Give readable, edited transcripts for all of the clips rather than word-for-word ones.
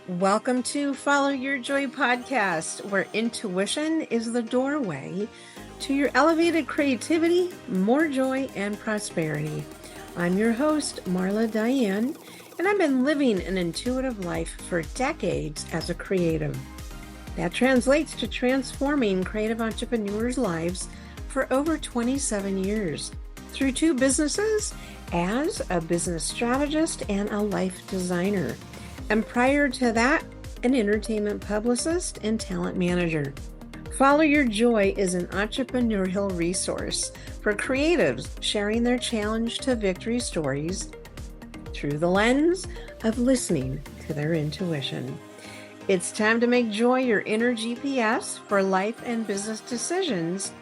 Welcome to Follow Your Joy podcast, where intuition is the doorway to your elevated creativity, more joy, and prosperity. I'm your host, Marla Diane, and I've been living an intuitive life for decades as a creative. That translates to transforming creative entrepreneurs' lives for over 27 years through two businesses as a business strategist and a life designer. And prior to that, an entertainment publicist and talent manager. Follow Your Joy is an entrepreneurial resource for creatives sharing their challenge to victory stories through the lens of listening to their intuition. It's time to make joy your inner GPS for life and business decisions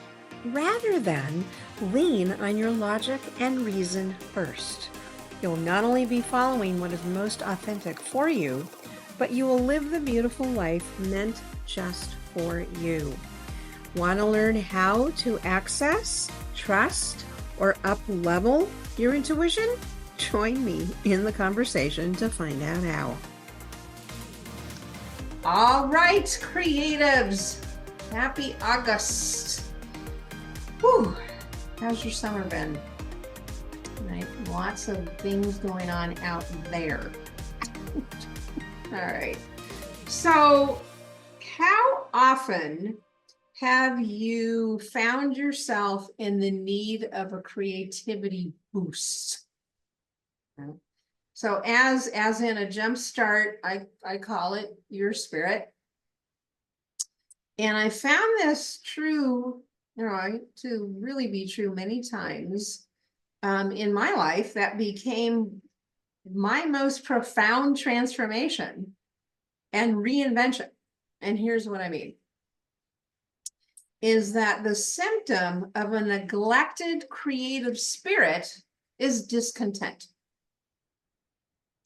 rather than lean on your logic and reason first. You'll not only be following what is most authentic for you, but you will live the beautiful life meant just for you. Want to learn how to access, trust, or up-level your intuition? Join me in the conversation to find out how. All right, creatives, happy August. Whew, how's your summer been? Right, lots of things going on out there. All right, so how often have you found yourself in the need of a creativity boost? So as in a jumpstart, I call it your spirit. And I found this true, to really be true many times in my life. That became my most profound transformation and reinvention. And here's what I mean. Is that the symptom of a neglected creative spirit is discontent.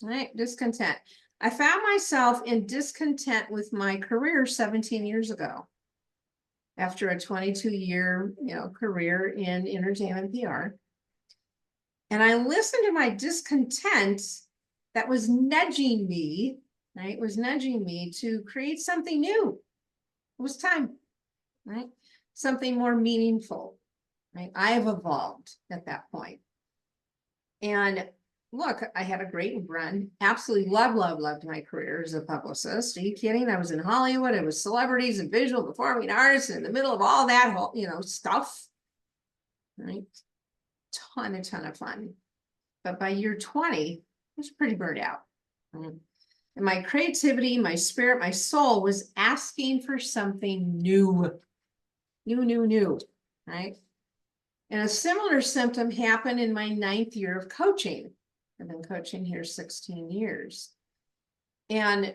Right? Discontent. I found myself in discontent with my career 17 years ago. After a 22-year, career in entertainment PR. And I listened to my discontent that was nudging me, right? Was nudging me to create something new. It was time, right? Something more meaningful, right? I have evolved at that point. And look, I had a great run. Absolutely loved my career as a publicist. Are you kidding? I was in Hollywood. I was celebrities and visual performing artists in the middle of all that whole, stuff. Right? A ton of fun. But by year 20, I was pretty burned out. And my creativity, my spirit, my soul was asking for something new. New, right? And a similar symptom happened in my 9th year of coaching. I've been coaching here 16 years. And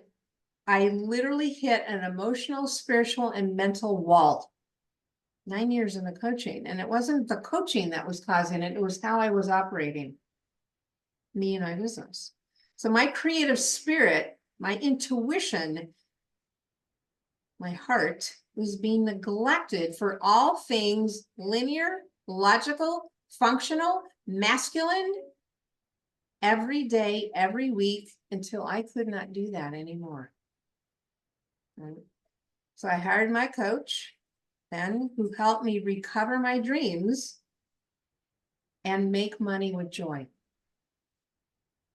I literally hit an emotional, spiritual, and mental wall. 9 years in the coaching. And it wasn't the coaching that was causing it. It was how I was operating. Me and my business. So my creative spirit, my intuition, my heart was being neglected for all things linear, logical, functional, masculine, every day, every week, until I could not do that anymore. Right? So I hired my coach, then, who helped me recover my dreams and make money with joy.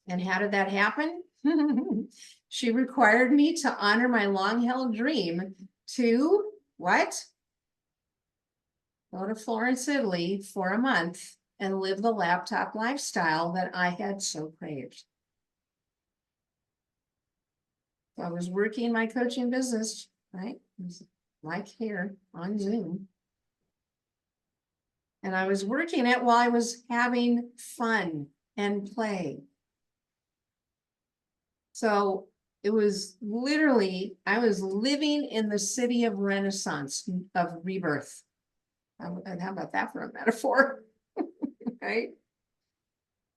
And how did that happen? She required me to honor my long-held dream to what? Go to Florence, Italy for a month and live the laptop lifestyle that I had so craved. So I was working my coaching business, right? Like here on Zoom. And I was working it while I was having fun and play. So it was literally, I was living in the city of Renaissance, of rebirth. How about that for a metaphor? Right?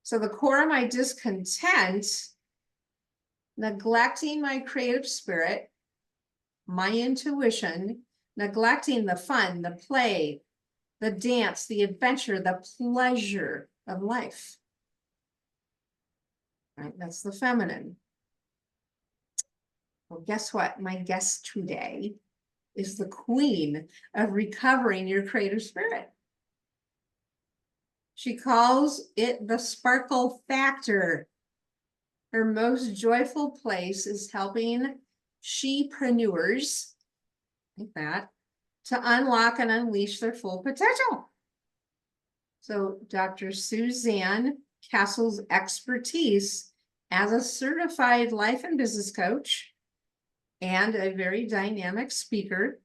So the core of my discontent, neglecting my creative spirit, my intuition, neglecting the fun, the play, the dance, the adventure, the pleasure of life. Right? That's the feminine. Well, guess what? My guest today is the queen of recovering your creative spirit. She calls it the sparkle factor. Her most joyful place is helping she-preneurs, like that, to unlock and unleash their full potential. So Dr. Suzanne Castle's expertise as a certified life and business coach and a very dynamic speaker.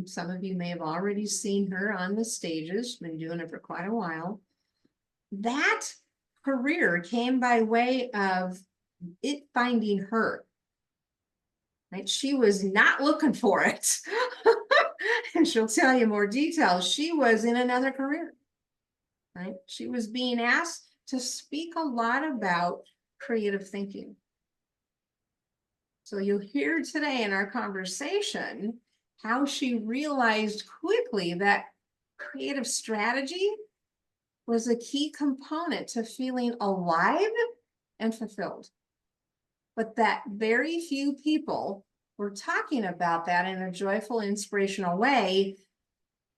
Some of you may have already seen her on the stages. She's been doing it for quite a while. That career came by way of it finding her. Right? She was not looking for it. And she'll tell you more details. She was in another career. Right? She was being asked to speak a lot about creative thinking. So you'll hear today in our conversation how she realized quickly that creative strategy was a key component to feeling alive and fulfilled. But that very few people were talking about that in a joyful, inspirational way.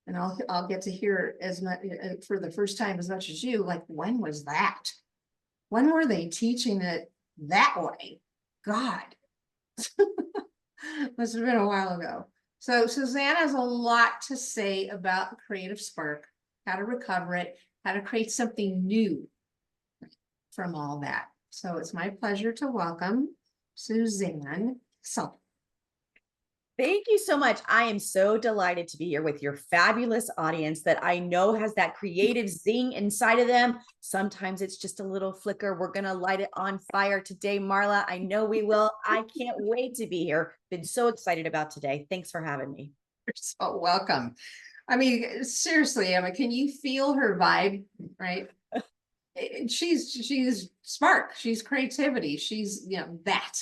And I'll get to hear as much for the first time as much as you, like, when was that? When were they teaching it that way? God. Must have been a while ago. So Suzanne has a lot to say about creative spark, how to recover it, how to create something new from all that. So it's my pleasure to welcome Suzanne Castle. Thank you so much. I am so delighted to be here with your fabulous audience that I know has that creative zing inside of them. Sometimes it's just a little flicker. We're going to light it on fire today, Marla. I know we will. I can't wait to be here. Been so excited about today. Thanks for having me. You're so welcome. I mean, seriously, Emma, can you feel her vibe, right? She's spark, she's creativity, she's, you know, that.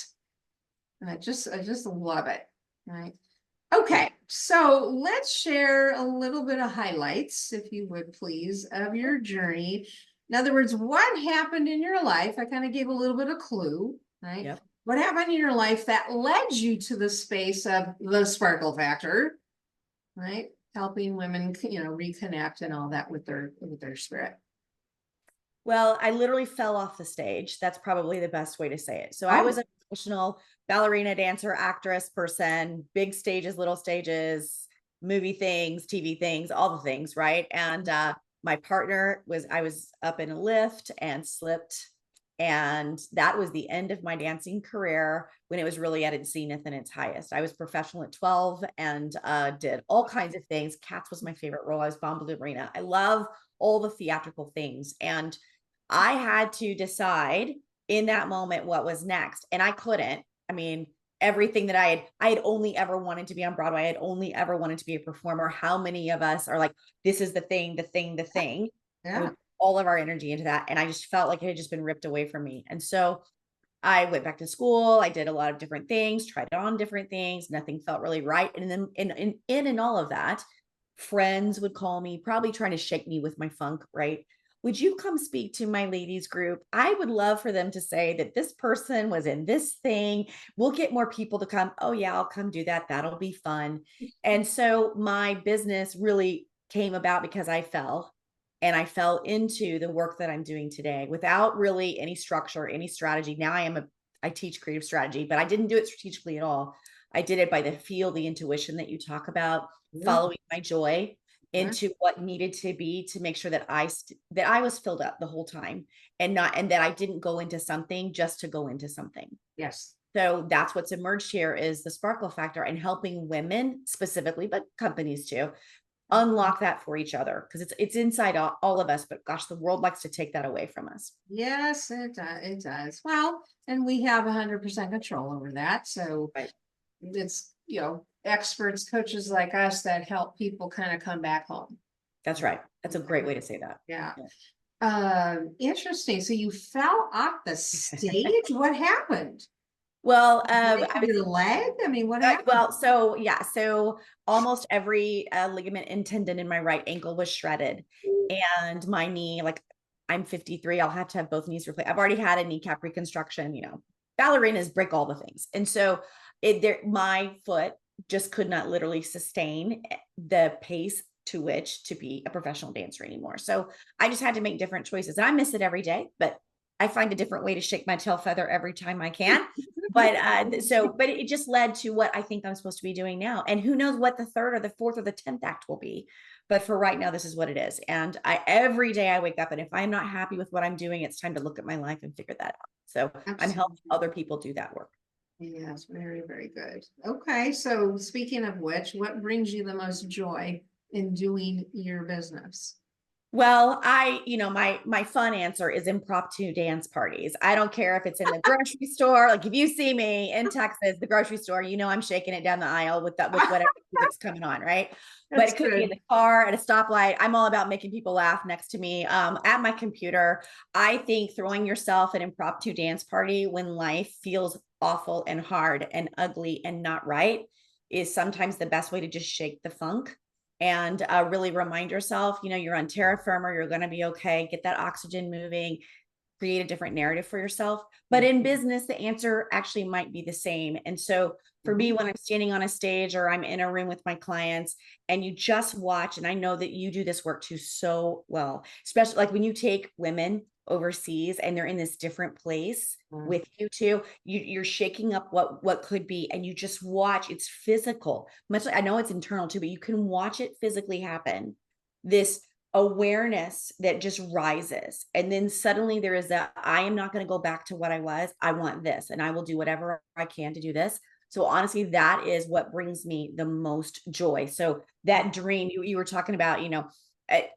And I just love it. Right. Okay, so let's share a little bit of highlights, if you would please, of your journey. In other words, what happened in your life? I kind of gave a little bit of clue, right? Yep. What happened in your life that led you to the space of the sparkle factor, right? Helping women, you know, reconnect and all that with their spirit. Well, I literally fell off the stage. That's probably the best way to say it. So I Oh, was a professional ballerina, dancer, actress person, big stages, little stages, movie things, TV things, all the things, right? And my partner I was up in a lift and slipped. And that was the end of my dancing career when it was really at its zenith and its highest. I was professional at 12 and did all kinds of things. Cats was my favorite role. I was bomb ballerina. I love all the theatrical things. And I had to decide in that moment what was next. And I couldn't. I mean, everything that I had only ever wanted to be on Broadway. I had only ever wanted to be a performer. How many of us are like, this is the thing, the thing, the thing. yeah. And we put all of our energy into that. And I just felt like it had just been ripped away from me. And so I went back to school. I did a lot of different things, tried on different things. Nothing felt really right. And then in all of that, friends would call me, probably trying to shake me with my funk, right? Would you come speak to my ladies group? I would love for them to say that this person was in this thing. We'll get more people to come. Oh yeah, I'll come do that. That'll be fun. And so my business really came about because I fell and I fell into the work that I'm doing today without really any structure, any strategy. Now I teach creative strategy, but I didn't do it strategically at all. I did it by the feel, the intuition that you talk about, following my joy into what needed to be to make sure that I was filled up the whole time and that I didn't go into something just to go into something. Yes. So that's what's emerged here is the sparkle factor and helping women specifically, but companies too, unlock that for each other because it's inside all of us. But gosh, the world likes to take that away from us. Yes, it does. It does. Well, and we have 100% control over that. So Right. it's, you know, experts, coaches like us that help people kind of come back home. That's right. That's a great way to say that. Yeah. Interesting. So you fell off the stage. What happened? Well, Your leg? I mean, what happened? well, so almost every ligament and tendon in my right ankle was shredded, and my knee, like I'm 53, I'll have to have both knees replaced. I've already had a kneecap reconstruction. You know, ballerinas break all the things, and so my foot just could not literally sustain the pace to which to be a professional dancer anymore. So I just had to make different choices. And I miss it every day, but I find a different way to shake my tail feather every time I can. But but it just led to what I think I'm supposed to be doing now. And who knows what the third or the fourth or the 10th act will be. But for right now, this is what it is. And every day I wake up, and if I'm not happy with what I'm doing, it's time to look at my life and figure that out. So I'm helping Absolutely. other people do that work. Yes, very, very good. Okay, so speaking of which, what brings you the most joy in doing your business? Well, my fun answer is impromptu dance parties. I don't care if it's in the grocery store. Like if you see me in Texas, the grocery store, I'm shaking it down the aisle with whatever music's coming on, right? But That's it could be in good. the car, at a stoplight. I'm all about making people laugh next to me. At my computer. I think throwing yourself an impromptu dance party when life feels awful and hard and ugly and not right is sometimes the best way to just shake the funk and really remind yourself, you're on terra firma, you're going to be okay, get that oxygen moving, create a different narrative for yourself. But in business, the answer actually might be the same. And so for me, when I'm standing on a stage or I'm in a room with my clients and you just watch, and I know that you do this work too so well, especially like when you take women overseas and they're in this different place with you too, you're shaking up what could be, and you just watch. It's physical, much like I know it's internal too, but you can watch it physically happen. This awareness that just rises, and then suddenly there is that I am not going to go back to what I was. I want this, and I will do whatever I can to do this. So honestly, that is what brings me the most joy. So that dream you were talking about,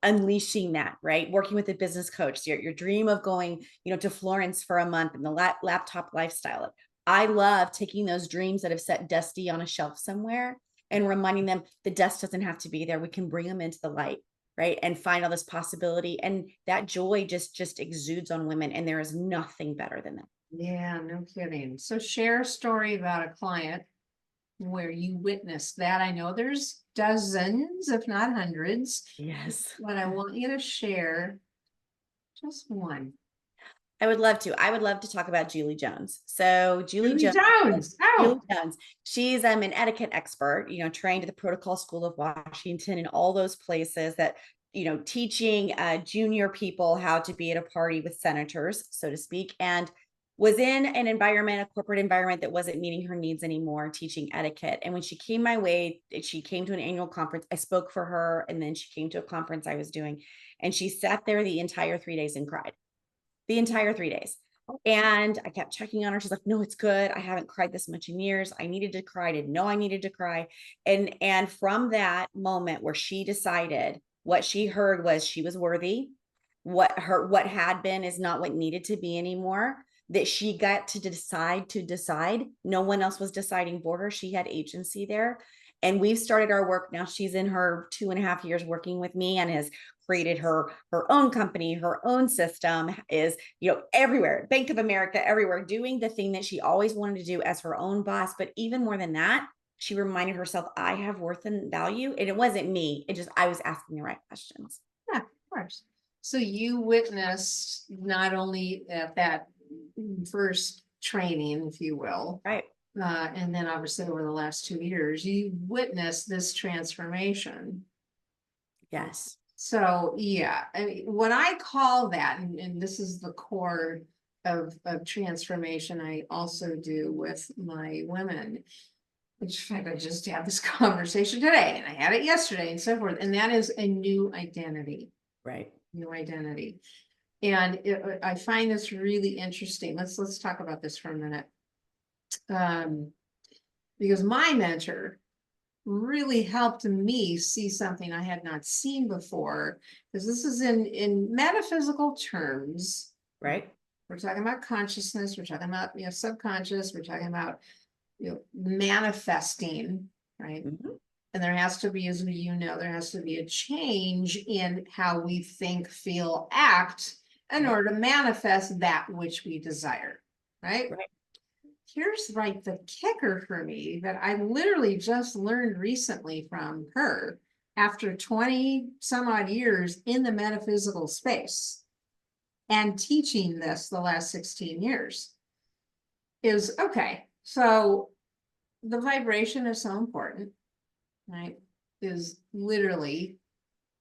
unleashing that, right? Working with a business coach, your dream of going, to Florence for a month and the laptop lifestyle. I love taking those dreams that have set dusty on a shelf somewhere and reminding them the dust doesn't have to be there. We can bring them into the light, right? And find all this possibility. And that joy just exudes on women. And there is nothing better than that. Yeah, no kidding. So share a story about a client where you witnessed that. I know there's dozens, if not hundreds, Yes. but I want you to share just one. I would love to. I would love to talk about Julie Jones. So Julie Jones. Julie Oh, Jones, she's an etiquette expert, trained at the Protocol School of Washington and all those places that, teaching junior people how to be at a party with senators, so to speak, and was in an environment, a corporate environment that wasn't meeting her needs anymore, teaching etiquette. And when she came my way, she came to an annual conference. I spoke for her, and then she came to a conference I was doing, and she sat there the entire 3 days and cried the entire 3 days. And I kept checking on her. She's like, no, it's good. I haven't cried this much in years. I needed to cry. I didn't know I needed to cry. And from that moment where she decided, what she heard was she was worthy. What had been is not what needed to be anymore. That she got to decide. No one else was deciding for her. She had agency there. And we've started our work now. She's in her 2.5 years working with me and has created her own company, her own system, is everywhere, Bank of America, everywhere, doing the thing that she always wanted to do as her own boss. But even more than that, she reminded herself, I have worth and value. And it wasn't me, I was asking the right questions. yeah, of course. So you witnessed not only at that first training, if you will, Right. and then obviously over the last 2 years, you witnessed this transformation. Yes. So yeah, I mean, what I call that, and this is the core of transformation I also do with my women, which in fact I just had this conversation today and I had it yesterday and so forth, and that is a new identity. Right. New identity. And I find this really interesting. Let's talk about this for a minute. Because my mentor really helped me see something I had not seen before. Because this is in metaphysical terms. Right. We're talking about consciousness. We're talking about subconscious. We're talking about manifesting, right? Mm-hmm. And there has to be, as there has to be a change in how we think, feel, act in order to manifest that which we desire, right? Right. Here's the kicker for me that I literally just learned recently from her after 20 some odd years in the metaphysical space and teaching this the last 16 years is, okay, so the vibration is so important, right? Is literally,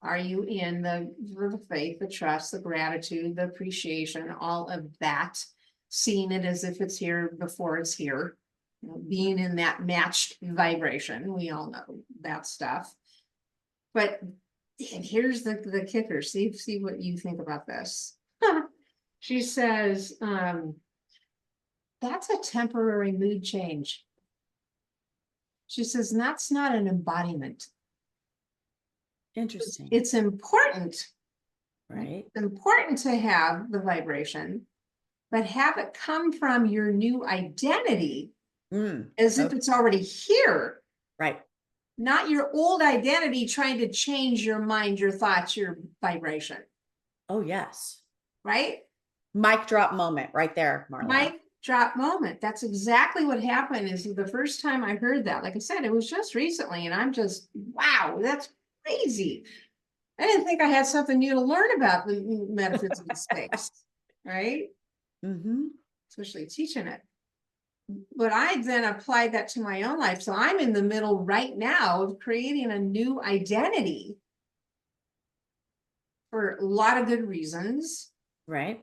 are you in the faith, the trust, the gratitude, the appreciation, all of that, seeing it as if it's here before it's here, you know, being in that matched vibration. We all know that stuff. But and here's the kicker. See what you think about this. She says, that's a temporary mood change. She says, that's not an embodiment. Interesting. It's important. Right. It's important to have the vibration, but have it come from your new identity as if Okay. it's already here, Right. not your old identity trying to change your mind, your thoughts, your vibration. Oh, yes. Right? Mic drop moment right there, Marla. Mic drop moment. That's exactly what happened. Is the first time I heard that. Like I said, it was just recently, and I'm just, wow, that's crazy. I didn't think I had something new to learn about the metaphysical space, right? Especially teaching it. But I then applied that to my own life. So I'm in the middle right now of creating a new identity for a lot of good reasons. Right.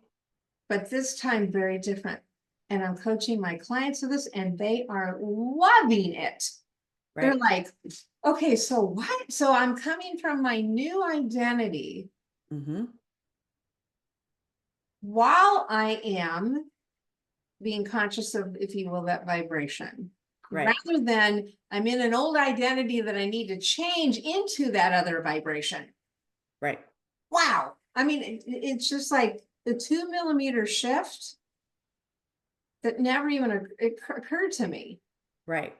But this time very different. And I'm coaching my clients to this, and they are loving it. Right. They're like, okay, so what? So I'm coming from my new identity while I am being conscious of, if you will, that vibration. Right. Rather than I'm in an old identity that I need to change into that other vibration. Right. Wow. I mean, it's just like the 2 millimeter shift that never even occurred to me. Right.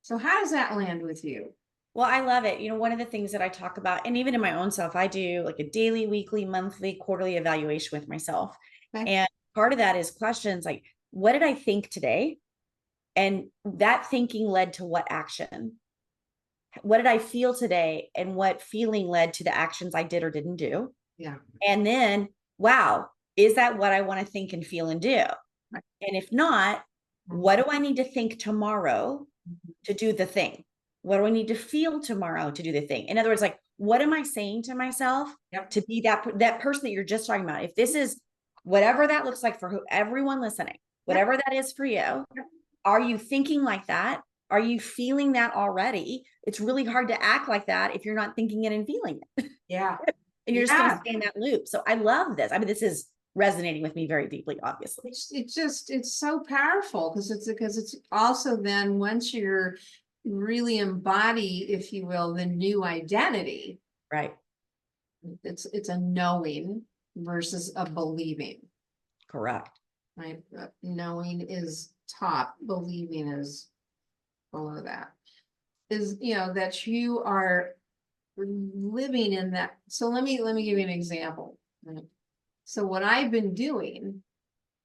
So how does that land with you? Well, I love it. You know, one of the things that I talk about, and even in my own self, I do like a daily, weekly, monthly, quarterly evaluation with myself. Okay. And part of that is questions like, what did I think today? And that thinking led to what action? What did I feel today? And what feeling led to the actions I did or didn't do? Yeah. And then, wow, is that what I want to think and feel and do? Right. And if not, what do I need to think tomorrow to do the thing? What do I need to feel tomorrow to do the thing? In other words, like, what am I saying to myself to be that person that you're just talking about? If this is whatever that looks like for everyone listening, whatever that is for you, are you thinking like that? Are you feeling that already? It's really hard to act like that if you're not thinking it and feeling it. Yeah. And you're just going to stay in that loop. So I love this. I mean, this is resonating with me very deeply, obviously. It's so powerful because it's also then once you're really embody, if you will, the new identity. Right. It's a knowing versus a believing. Correct. Right. Knowing is top, believing is below that. Is, you know, that you are living in that. So let me give you an example. Right? So what I've been doing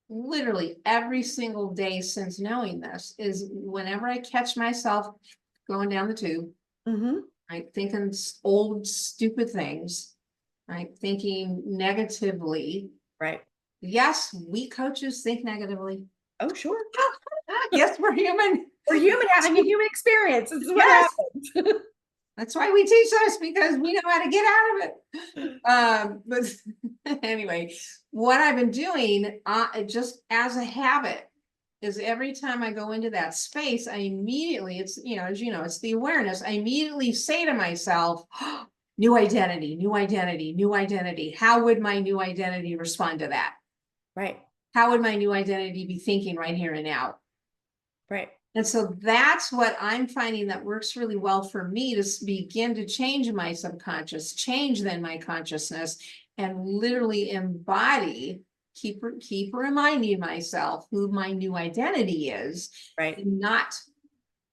literally every single day since knowing this is whenever I catch myself going down the tube, right, thinking old stupid things, right, thinking negatively, right. Yes, we coaches think negatively. Oh, sure. Yes, we're human. We're human having a human experience. This is what happens. That's why we teach this, because we know how to get out of it. But anyway, what I've been doing, just as a habit, is every time I go into that space, I immediately, it's, you know, as you know, it's the awareness. I immediately say to myself, oh, new identity, new identity, new identity. How would my new identity respond to that? Right. How would my new identity be thinking right here and now? Right. And so that's what I'm finding that works really well for me, to begin to change my subconscious, change then my consciousness, and literally embody, keep reminding myself who my new identity is. Right. And not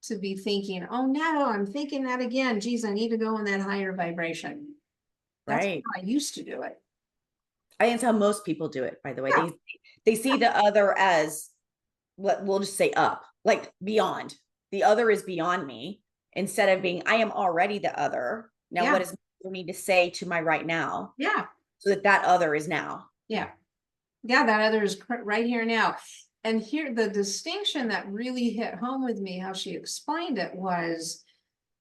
to be thinking, oh no, I'm thinking that again. Geez, I need to go in that higher vibration. That's how I used to do it. I think that's how most people do it, by the way. Yeah. They see the other as what we'll just say up, like beyond. The other is beyond me, instead of being, I am already the other. Now, what does I need to say to my right now? Yeah. So that other is now. Yeah. Yeah, that other is right here now. And here, the distinction that really hit home with me, how she explained it, was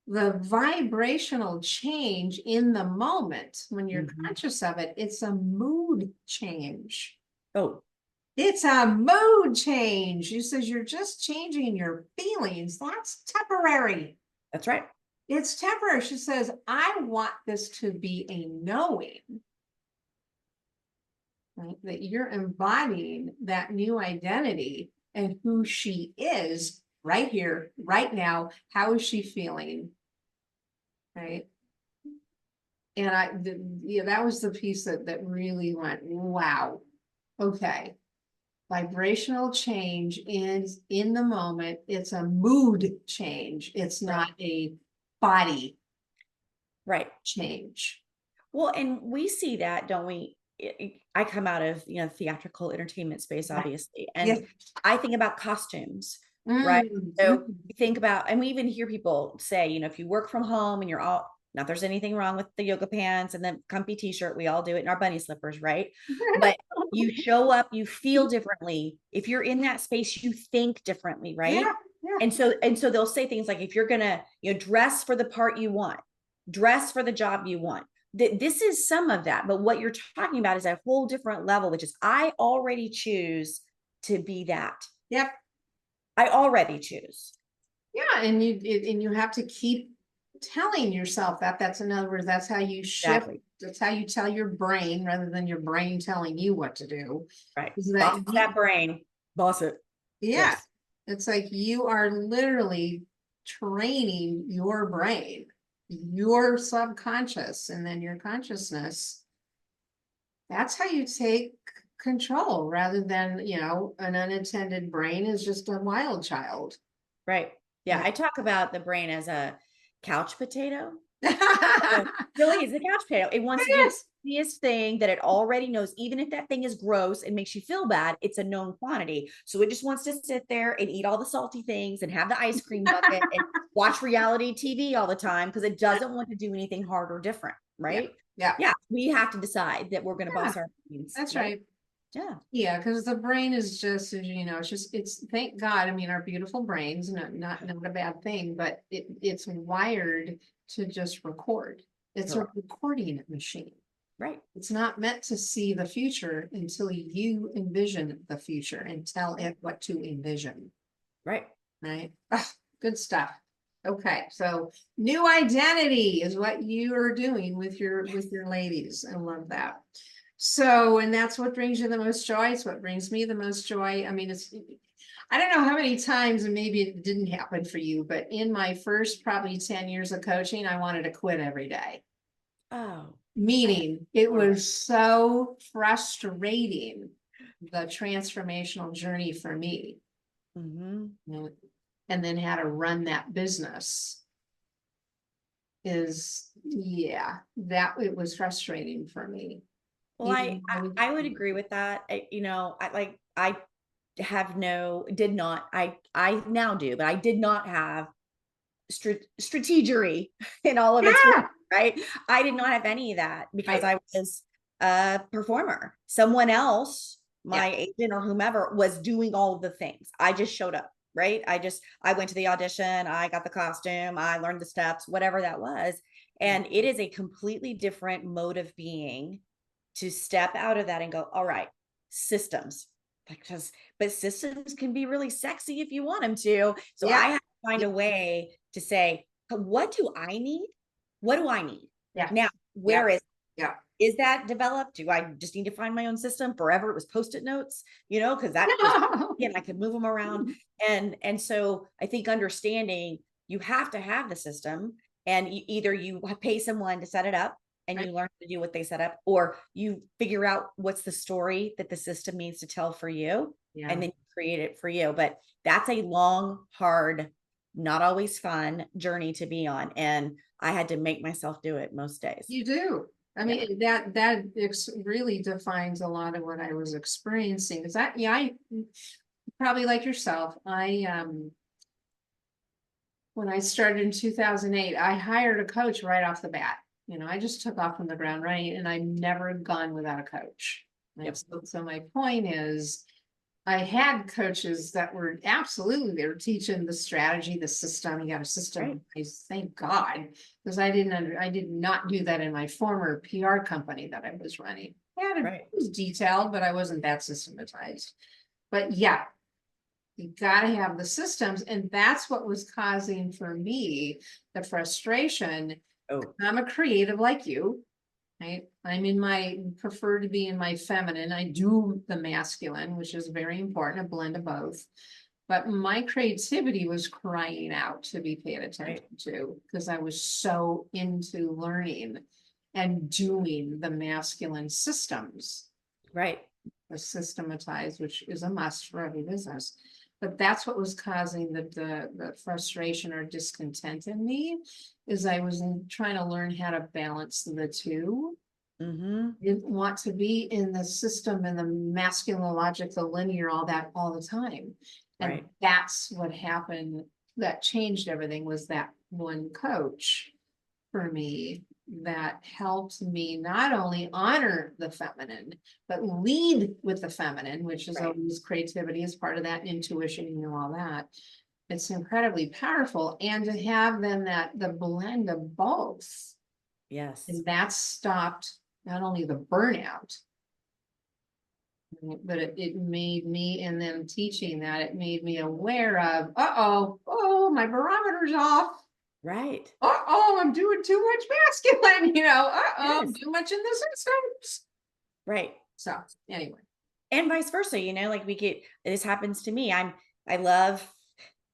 the vibrational change in the moment when you're Mhm. conscious of it. It's a mood change. Oh, It's a mood change. She says you're just changing your feelings. That's temporary. that's right. It's temporary. She says, I want this to be a knowing, right? That you're embodying that new identity and who she is right here, right now. How is she feeling? Right. And yeah, that was the piece that really went, wow. Okay. Vibrational change is in the moment. It's a mood change. It's Right. not a body Right. change. Well, and we see that, don't we? I come out of, theatrical entertainment space, Yeah. obviously, Yeah. and I think about costumes, right? Mm, So mm. we think about, and we even hear people say, if you work from home and you're all, not there's anything wrong with the yoga pants and the comfy t-shirt, we all do it in our bunny slippers, right? But you show up, you feel differently. If you're in that space, you think differently, right? Yeah, yeah. And so they'll say things like, if you're gonna, dress for the part you want, dress for the job you want, this is some of that, but what you're talking about is a whole different level, which is I already choose to be that. Yep. I already choose. Yeah, and you have to keep telling yourself that. That's, in other words, that's how you shift. Exactly. That's how you tell your brain rather than your brain telling you what to do. Right. Is that Boss that brain. Boss it. yeah, Yes. it's like you are literally training your brain, your subconscious, and then your consciousness. That's how you take control rather than, an unattended brain is just a wild child. Right. Yeah. Yeah. I talk about the brain as a couch potato. So, really, it's a couch potato. It wants to do the Yes. easiest thing that it already knows, even if that thing is gross and makes you feel bad, it's a known quantity. So it just wants to sit there and eat all the salty things and have the ice cream bucket and watch reality TV all the time because it doesn't want to do anything hard or different, Yeah. right? Yeah. Yeah, we have to decide that we're going to Yeah. boss our brains, That's right? right. Yeah, Yeah, because the brain is just, it's thank God. I mean, our beautiful brains, not a bad thing, but it's wired to just record. It's a correct. recording machine. Right, It's not meant to see the future until you envision the future and tell right, it what to envision. right. Right? Ah, good stuff. Okay, so new identity is what you are doing with your ladies. I love that. So, and that's what brings you the most joy. It's what brings me the most joy. I mean, I don't know how many times, and maybe it didn't happen for you, but in my first probably 10 years of coaching, I wanted to quit every day. Oh, I Meaning it know. was so frustrating, the transformational journey for me. Mhm. And then how to run that business is, yeah, that it was frustrating for me. Well, Even I would agree with that. I have no did not I now do, but I did not have strategery in all of its form, yeah, right? I did not have any of that because right, I was a performer. Someone else, yeah, my agent or whomever, was doing all of the things. I just showed up, right? I went to the audition, I got the costume, I learned the steps, whatever that was. And it is a completely different mode of being to step out of that and go, all right, systems. But systems can be really sexy if you want them to. So yeah, I have to find a way to say, what do I need? What do I need? yeah, Now, yeah, where yeah. is that developed? Do I just need to find my own system? Forever it was post-it notes, because that was, again, I could move them around. And so I think understanding you have to have the system, and either you pay someone to set it up and Right. you learn to do what they set up, or you figure out what's the story that the system needs to tell for you, Yeah, and then you create it for you. But that's a long, hard, not always fun journey to be on. And I had to make myself do it most days. you do. I Yeah. mean, that really defines a lot of what I was experiencing. Because I probably like yourself, when I started in 2008, I hired a coach right off the bat. I just took off from the ground running, and I've never gone without a coach. And Yep. so my point is, I had coaches that were absolutely, they were teaching the strategy, the system. You got a system Right. in place, thank God, because I did not do that in my former PR company that I was running. Yeah, it Right. was detailed, but I wasn't that systematized. But yeah, you got to have the systems, and that's what was causing for me the frustration. Oh, I'm a creative like you. Right? Prefer to be in my feminine. I do the masculine, which is very important, a blend of both. But my creativity was crying out to be paid attention right. to because I was so into learning and doing the masculine systems, Right. the systematized, which is a must for every business. But that's what was causing the frustration or discontent in me, is I was trying to learn how to balance the two. Mm-hmm. Didn't want to be in the system and the masculine logic, the linear, all that all the time. And Right. that's what happened that changed everything, was that one coach for me that helped me not only honor the feminine, but lead with the feminine, which is Right. always creativity as part of that, intuition, all that. It's incredibly powerful. And to have then the blend of both, Yes. and that stopped not only the burnout, but it made me, and then teaching that, it made me aware of, oh, my barometer's off. Right. I'm doing too much masculine, Yes. too much in the systems. Right. So anyway, And vice versa, like we get, this happens to me. I love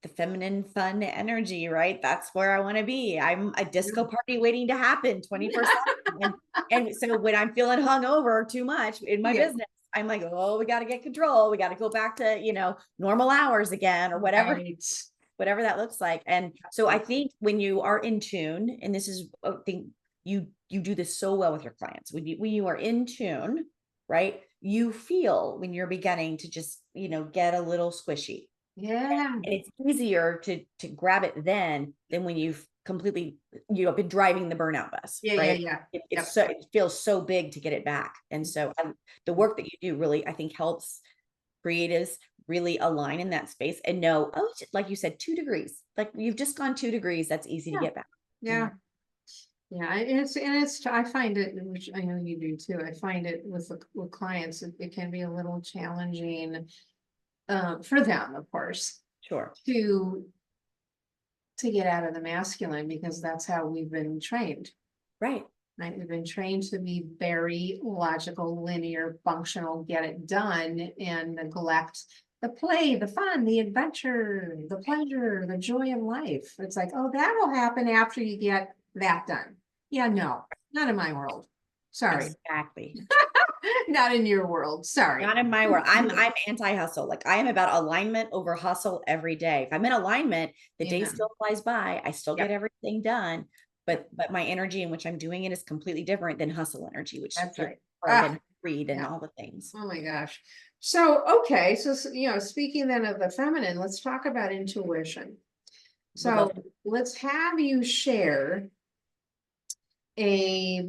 the feminine fun energy, right? That's where I want to be. I'm a disco party waiting to happen 24/7. And so when I'm feeling hungover too much in my yeah, business, I'm like, oh, we got to get control. We got to go back to, normal hours again, or right. whatever that looks like. And so I think when you are in tune, and this is, I think you do this so well with your clients, when you are in tune, right? You feel when you're beginning to just, get a little squishy. Yeah, And it's easier to grab it then than when you've completely, been driving the burnout bus, yeah, right? yeah. Yep. It feels so big to get it back. And so the work that you do really, I think, helps creatives really align in that space and know, oh, like you said, 2 degrees, like you've just gone 2 degrees. That's easy to Yeah, get back. yeah. Yeah, and it's I find it, which I know you do too. I find it with clients, it can be a little challenging for them, of course, Sure. to get out of the masculine, because that's how we've been trained. Right. Right? We've been trained to be very logical, linear, functional, get it done, and neglect the play, the fun, the adventure, the pleasure, the joy of life. It's like, oh, that will happen after you get that done. Yeah, no, not in my world. Sorry. Exactly. Not in your world. Sorry. Not in my world. I'm anti-hustle. Like I am about alignment over hustle every day. If I'm in alignment, the day Amen. still flies by. I still get Yep. everything done, Yep. but my energy in which I'm doing it is completely different than hustle energy, which That's feels right. hard Ah, and read and yeah. all the things. Oh my gosh. So, okay. So, speaking then of the feminine, let's talk about intuition. Would love So to. let's have you share a,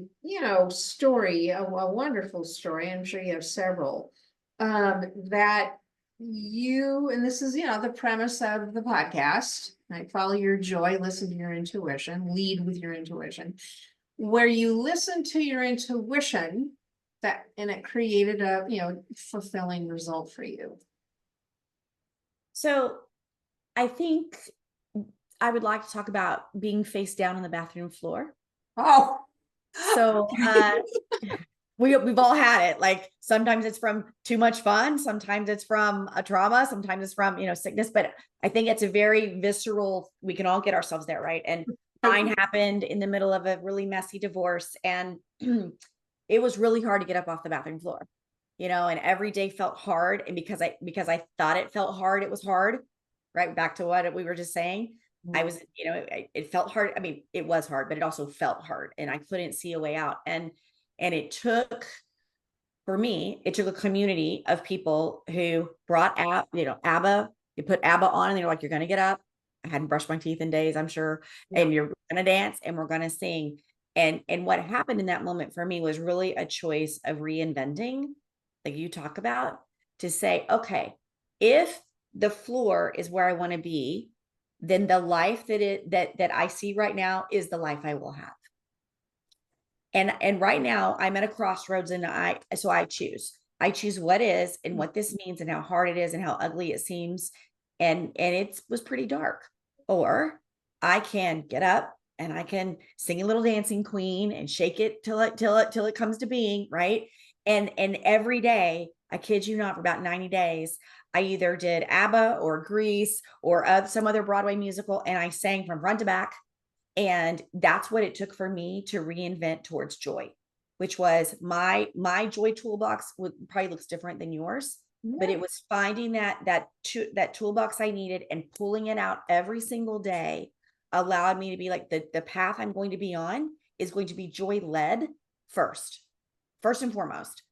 story, a wonderful story. I'm sure you have several, that you, and this is, the premise of the podcast, right? Follow your joy, listen to your intuition, lead with your intuition, where you listen to your intuition and it created a, fulfilling result for you. So I think I would like to talk about being face down on the bathroom floor. Oh, So we've all had it. Like sometimes it's from too much fun, sometimes it's from a trauma, sometimes it's from, sickness, but I think it's a very visceral, we can all get ourselves there, right? And mine happened in the middle of a really messy divorce, and it was really hard to get up off the bathroom floor. And every day felt hard, and because I thought it felt hard, it was hard, right? Back to what we were just saying. I was, it felt hard. I mean, it was hard, but it also felt hard, and I couldn't see a way out. And it took, for me, it took a community of people who brought out, ABBA. You put ABBA on, and they're like, "You're going to get up." I hadn't brushed my teeth in days, I'm sure, yeah. and you're going to dance, and we're going to sing. And what happened in that moment for me was really a choice of reinventing, like you talk about, to say, okay, if the floor is where I want to be, then the life that I see right now is the life I will have. And right now I'm at a crossroads, and I choose what is and what this means and how hard it is and how ugly it seems. And it was pretty dark. Or I can get up and I can sing a little dancing queen and shake it till it comes to being, right? And every day, I kid you not, for about 90 days, I either did ABBA or Grease or some other Broadway musical, and I sang from front to back. And that's what it took for me to reinvent towards joy, which was my joy toolbox probably looks different than yours, but it was finding that toolbox I needed and pulling it out every single day allowed me to be like, the path I'm going to be on is going to be joy led first and foremost.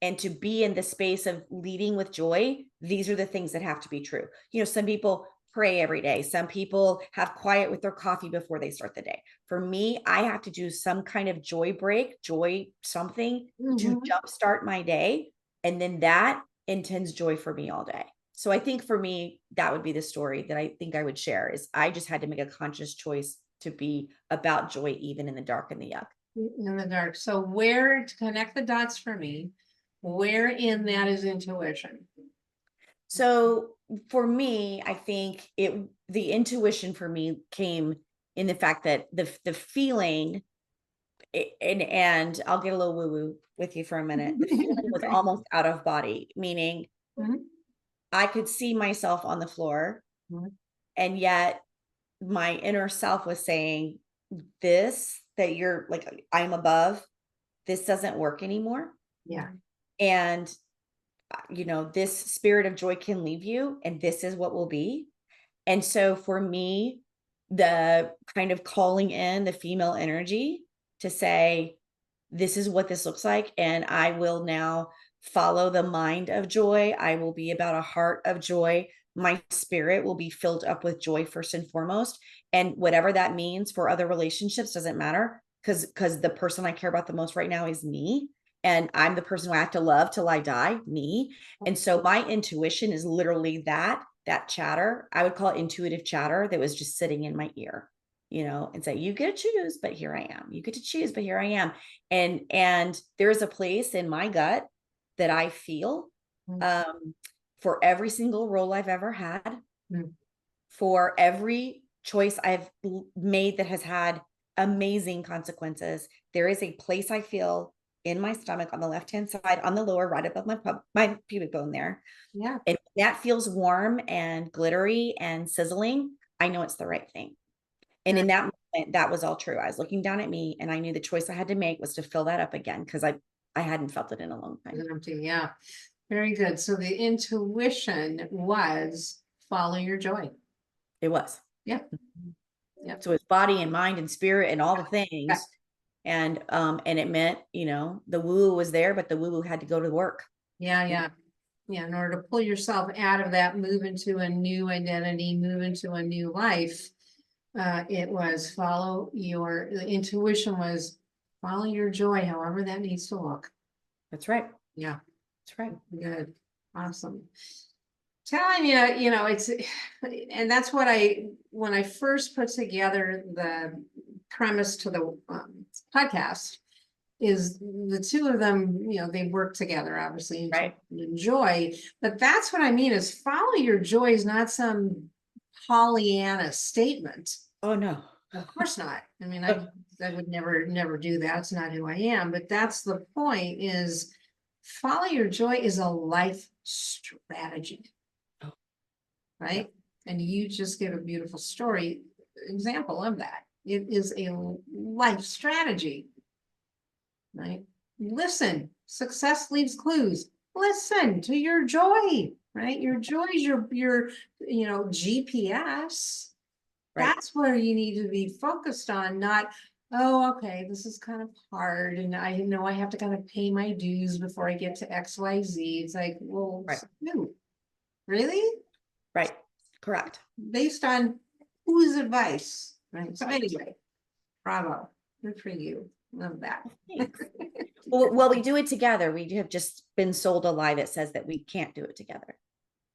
And to be in the space of leading with joy, these are the things that have to be true. Some people pray every day. Some people have quiet with their coffee before they start the day. For me, I have to do some kind of joy break, joy something to jumpstart my day. And then that intends joy for me all day. So I think for me, that would be the story that I think I would share, is I just had to make a conscious choice to be about joy, even in the dark and the yuck. In the dark. So where, to connect the dots for me, where in that is intuition? So for me, I think the intuition for me came in the fact that the feeling, and I'll get a little woo woo with you for a minute. The feeling was almost out of body, meaning I could see myself on the floor, and yet my inner self was saying, this, that you're like, I'm above, this doesn't work anymore. Yeah. And this spirit of joy can leave you, and this is what will be. And so for me, the kind of calling in the female energy to say, this is what this looks like, and I will now follow the mind of joy. I will be about a heart of joy. My spirit will be filled up with joy first and foremost. And whatever that means for other relationships doesn't matter, because the person I care about the most right now is me. And I'm the person who I have to love till I die, me. And so my intuition is literally that chatter. I would call it intuitive chatter that was just sitting in my ear, and say, you get to choose, but here I am. You get to choose, but here I am. And there's a place in my gut that I feel for every single role I've ever had, for every choice I've made that has had amazing consequences. There is a place I feel in my stomach on the left-hand side, on the lower, right above my pubic bone there. Yeah. And that feels warm and glittery and sizzling. I know it's the right thing. And in that moment, that was all true. I was looking down at me, and I knew the choice I had to make was to fill that up again, because I hadn't felt it in a long time. Empty. Yeah. Very good. So the intuition was follow your joy. It was. Yeah. Yeah. So it's body and mind and spirit and all the things. Yeah. And it meant, the woo was there, but the woo had to go to work. Yeah. Yeah. Yeah. In order to pull yourself out of that, move into a new identity, move into a new life. It was the intuition was follow your joy, however that needs to look. That's right. Yeah. That's right. Good. Awesome. Telling you, it's, and that's what when I first put together the premise to the podcast, is the two of them, they work together, obviously, right? Joy. But that's what I mean, is follow your joy is not some Pollyanna statement. Oh, no. Of course not. I mean, I would never do that. It's not who I am. But that's the point, is follow your joy is a life strategy. Right? And you just give a beautiful example of that. It is a life strategy. Right? Listen, success leaves clues. Listen to your joy, right? Your joy is your GPS. Right. That's where you need to be focused on, not, oh, okay, this is kind of hard, and I know I have to kind of pay my dues before I get to XYZ. It's like, well, right. No. Really? Right. Correct. Based on whose advice? Right. So anyway, bravo. Good for you. Love that. Well, we do it together. We have just been sold a lie that says that we can't do it together.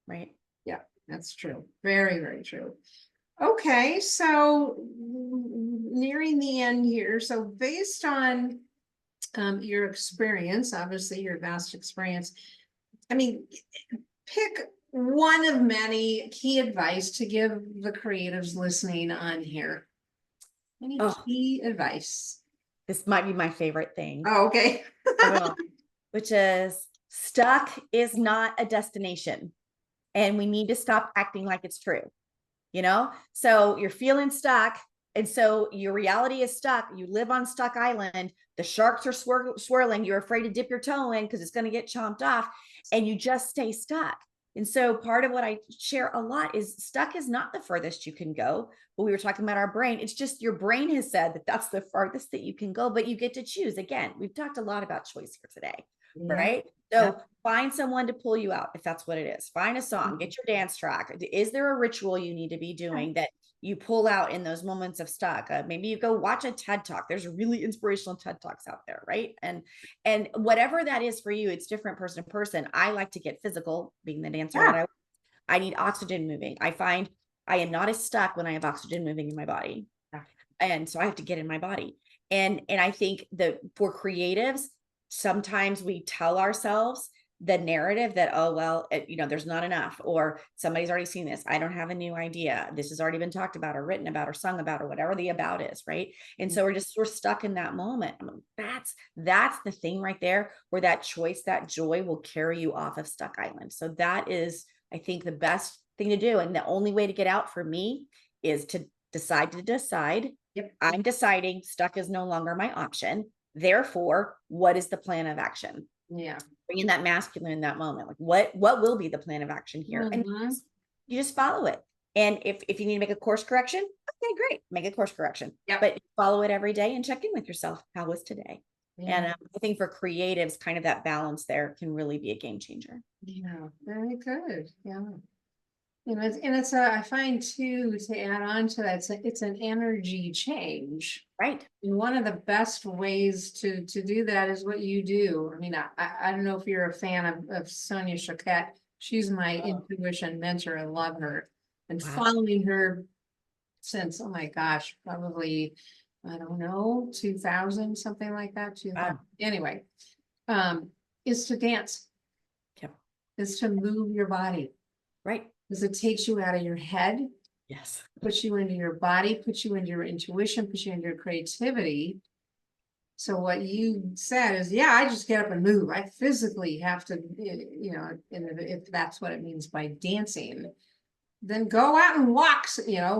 right? Yeah, that's true. Very, very true. Okay, so nearing the end here. So based on your experience, obviously your vast experience, I mean, pick one of many key advice to give the creatives listening on here. Any Oh, key advice? this might be my favorite thing Oh, okay. of it all, which is stuck is not a destination. And we need to stop acting like it's true. So you're feeling stuck. And so your reality is stuck. You live on Stuck Island. The sharks are swirling. You're afraid to dip your toe in because it's going to get chomped off, and you just stay stuck. And so part of what I share a lot is stuck is not the furthest you can go. But we were talking about our brain. It's just your brain has said that that's the farthest that you can go, but you get to choose. Again, we've talked a lot about choice here today, Yeah. right? Yeah. So find someone to pull you out if that's what it is. Find a song, get your dance track. Is there a ritual you need to be doing that you pull out in those moments of stuck? Maybe you go watch a TED Talk. There's really inspirational TED Talks out there, right? And whatever that is for you, it's different person to person. I like to get physical, being the dancer that I need oxygen moving. I find I am not as stuck when I have oxygen moving in my body. And so I have to get in my body. And I think that for creatives, sometimes we tell ourselves the narrative that, oh, well, there's not enough, or somebody's already seen this. I don't have a new idea. This has already been talked about or written about or sung about or whatever the about is. Right. And so we're stuck in that moment. That's the thing right there, where that choice, that joy will carry you off of Stuck Island. So that is, I think, the best thing to do. And the only way to get out for me is to decide. Yep. I'm deciding stuck is no longer my option. Therefore, what is the plan of action? Yeah. Bring in that masculine in that moment. Like what will be the plan of action here? And you just follow it. And if you need to make a course correction, okay, great. Make a course correction. Yep. But follow it every day and check in with yourself. How was today? Yeah. And I think for creatives, kind of that balance there can really be a game changer. Yeah, very good. Yeah. It's I find too, to add on to that, it's an energy change. Right. And one of the best ways to do that is what you do. I mean, I don't know if you're a fan of Sonia Choquette. She's my intuition mentor. I love her. And following her since, oh my gosh, probably, I don't know, 2000, something like that. 2000. Anyway, is to dance. Yep. Is to move your body. Right. Because it takes you out of your head. Yes. Puts you into your body, puts you into your intuition, puts you into your creativity. So what you said is, yeah, I just get up and move. I physically have to, and if that's what it means by dancing, then go out and walk,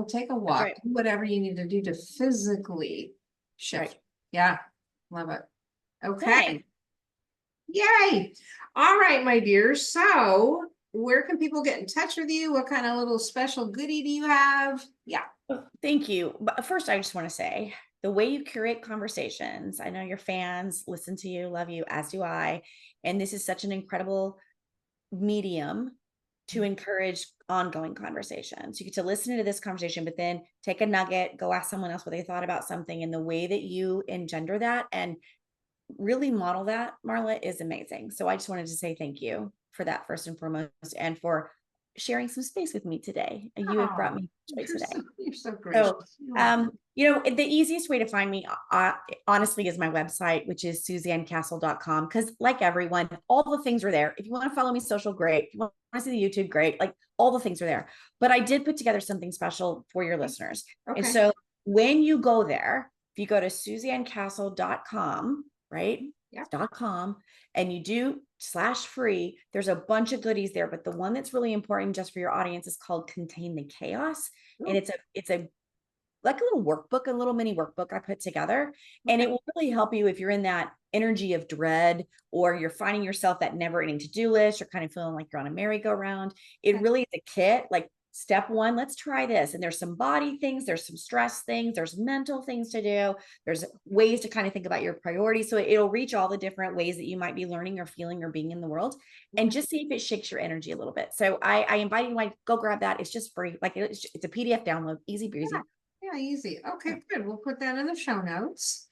take a walk, Right. do whatever you need to do to physically shift. Right. Yeah, love it. Okay. Yeah. Yay. All right, my dears. So where can people get in touch with you? What kind of little special goodie do you have? Yeah. Thank you. But first, I just want to say the way you curate conversations, I know your fans listen to you, love you, as do I. And this is such an incredible medium to encourage ongoing conversations. You get to listen to this conversation, but then take a nugget, go ask someone else what they thought about something. And the way that you engender that and really model that, Marla, is amazing. So I just wanted to say thank you for that first and foremost, and for sharing some space with me today. You have brought me joy today. You're so gracious. So, the easiest way to find me, honestly, is my website, which is SuzanneCastle.com. Because like everyone, all the things are there. If you want to follow me social, great. If you want to see the YouTube, great. Like all the things are there. But I did put together something special for your listeners. Okay. And so when you go there, if you go to SuzanneCastle.com, right? Yeah. .com, and you do /free, there's a bunch of goodies there, but the one that's really important just for your audience is called Contain the Chaos. Ooh. And it's a like a little workbook, a little mini workbook I put together. Okay. And it will really help you if you're in that energy of dread, or you're finding yourself that never ending to-do list, you're kind of feeling like you're on a merry-go-round. It really is a kit. Like, step one, let's try this. And there's some body things, there's some stress things, there's mental things to do. There's ways to kind of think about your priorities. So it'll reach all the different ways that you might be learning or feeling or being in the world, and just see if it shakes your energy a little bit. So I invite you to go grab that. It's just free. Like it's a PDF download, easy breezy. Yeah, easy. Okay, good. We'll put that in the show notes.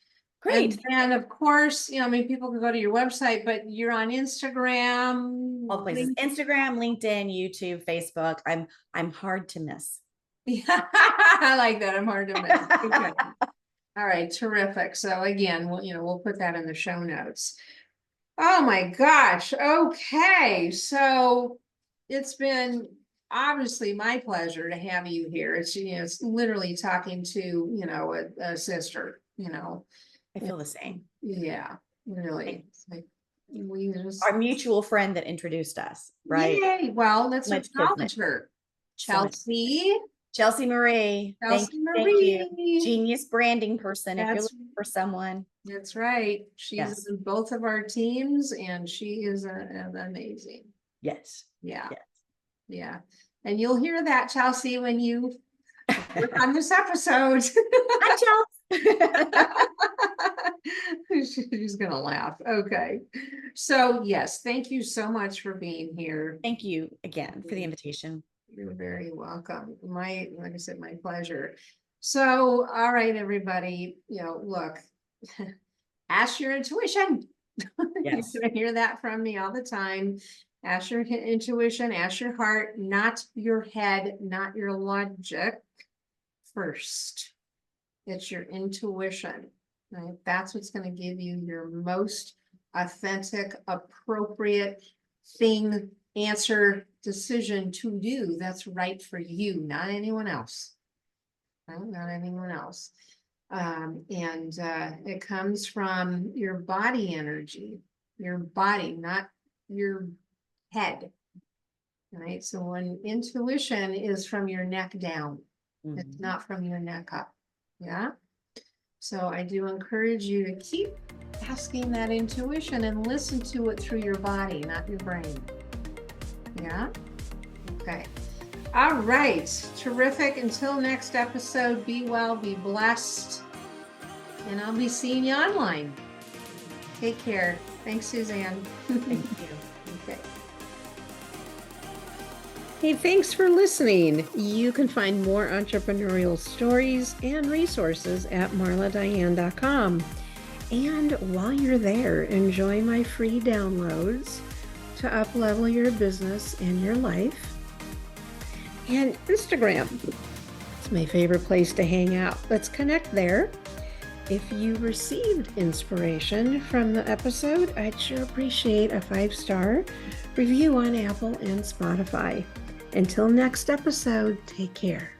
Great. And of course, I mean, people can go to your website, but you're on Instagram. All the places: Instagram, LinkedIn, YouTube, Facebook. I'm hard to miss. Yeah, I like that. I'm hard to miss. Okay. All right, terrific. So again, we'll put that in the show notes. Oh my gosh. Okay. So it's been obviously my pleasure to have you here. It's literally talking to, a sister, I feel the same. Yeah, really. It's like we just Our mutual friend that introduced us, right? Yay. Well, let's Much acknowledge kismet. her. So much. Chelsea. Chelsea Marie. Thank Chelsea you. Marie. Genius branding person. If you're That's looking for someone. that's right. She's Yes. in both of our teams, and she is amazing. Yes. Yeah. Yes. Yeah. And you'll hear that, Chelsea, when you work on this episode. Hi, Chelsea. She's gonna laugh. Okay. So yes, thank you so much for being here. Thank you again for the invitation. You're very welcome. Like I said, my pleasure. So, all right, everybody, look, ask your intuition. Yes. You're gonna hear that from me all the time. Ask your intuition, ask your heart, not your head, not your logic first. It's your intuition, right? That's what's going to give you your most authentic, appropriate thing, answer, decision to do that's right for you, not anyone else. Not anyone else. And it comes from your body energy, your body, not your head. Right. So when intuition is from your neck down, it's not from your neck up. Yeah. So I do encourage you to keep asking that intuition and listen to it through your body, not your brain. Yeah. Okay. All right. Terrific. Until next episode, be well, be blessed. And I'll be seeing you online. Take care. Thanks, Suzanne. Thank you. Okay. Hey, thanks for listening. You can find more entrepreneurial stories and resources at marladiane.com. And while you're there, enjoy my free downloads to up-level your business and your life. And Instagram. It's my favorite place to hang out. Let's connect there. If you received inspiration from the episode, I'd sure appreciate a 5-star review on Apple and Spotify. Until next episode, take care.